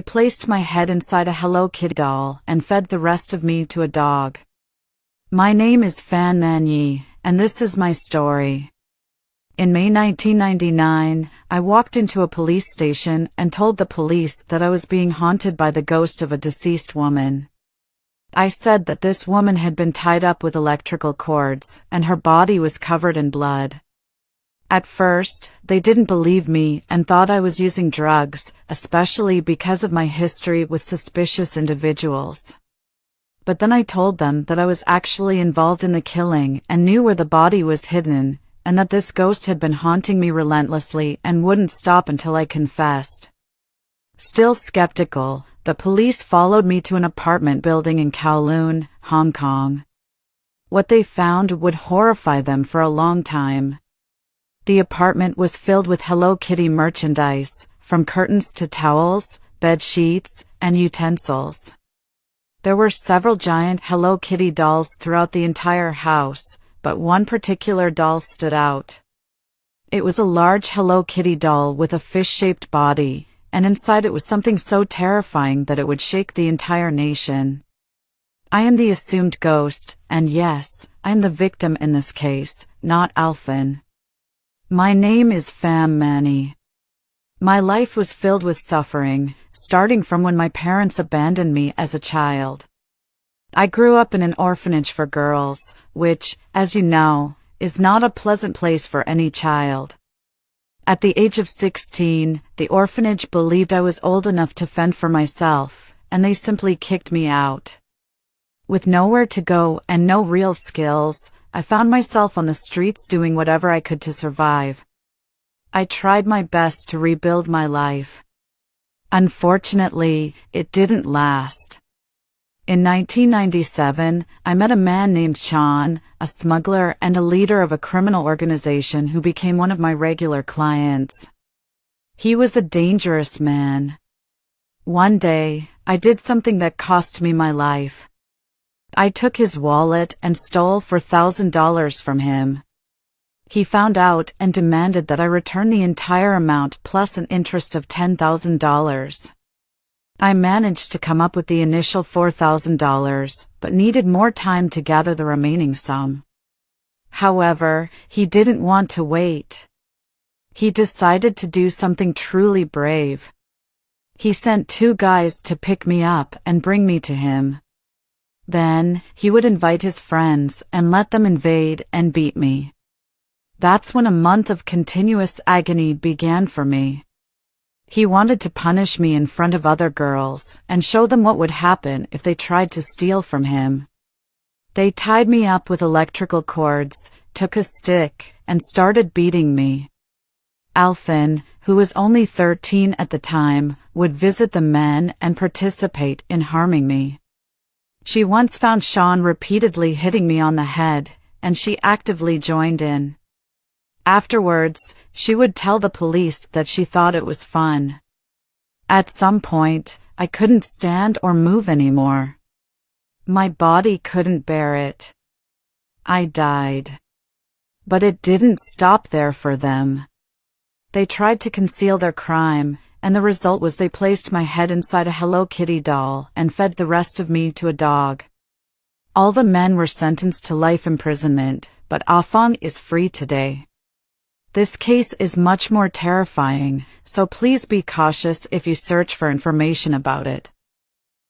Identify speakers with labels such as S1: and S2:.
S1: placed my head inside a Hello Kitty doll and fed the rest of me to a dog. My name is Fan Manyi, and this is my story. In May 1999, I walked into a police station and told the police that I was being haunted by the ghost of a deceased woman. I said that this woman had been tied up with electrical cords, and her body was covered in blood. At first, they didn't believe me and thought I was using drugs, especially because of my history with suspicious individuals. But then I told them that I was actually involved in the killing and knew where the body was hidden, and that this ghost had been haunting me relentlessly and wouldn't stop until I confessed. Still skeptical, the police followed me to an apartment building in Kowloon, Hong Kong. What they found would horrify them for a long time. The apartment was filled with Hello Kitty merchandise, from curtains to towels, bed sheets, and utensils. There were several giant Hello Kitty dolls throughout the entire house, but one particular doll stood out. It was a large Hello Kitty doll with a fish-shaped body, and inside it was something so terrifying that it would shake the entire nation. I am the assumed ghost, and yes, I am the victim in this case, not Alphen. My name is Fan Manyi. My life was filled with suffering, starting from when my parents abandoned me as a child. I grew up in an orphanage for girls, which, as you know, is not a pleasant place for any child. At the age of 16, the orphanage believed I was old enough to fend for myself, and they simply kicked me out. With nowhere to go and no real skills, I found myself on the streets doing whatever I could to survive. I tried my best to rebuild my life. Unfortunately, it didn't last. In 1997, I met a man named Sean, a smuggler and a leader of a criminal organization who became one of my regular clients. He was a dangerous man. One day, I did something that cost me my life. I took his wallet and stole $4,000 from him. He found out and demanded that I return the entire amount plus an interest of $10,000. I managed to come up with the initial $4,000, but needed more time to gather the remaining sum. However, he didn't want to wait. He decided to do something truly brave. He sent 2 guys to pick me up and bring me to him. Then, he would invite his friends and let them invade and beat me. That's when a month of continuous agony began for me. He wanted to punish me in front of other girls and show them what would happen if they tried to steal from him. They tied me up with electrical cords, took a stick, and started beating me. Alphen, who was only 13 at the time, would visit the men and participate in harming me. She once found Sean repeatedly hitting me on the head, and she actively joined in. Afterwards, she would tell the police that she thought it was fun. At some point, I couldn't stand or move anymore. My body couldn't bear it. I died. But it didn't stop there for them. They tried to conceal their crime, and the result was they placed my head inside a Hello Kitty doll and fed the rest of me to a dog. All the men were sentenced to life imprisonment, but Alphen is free today. This case is much more terrifying, so please be cautious if you search for information about it.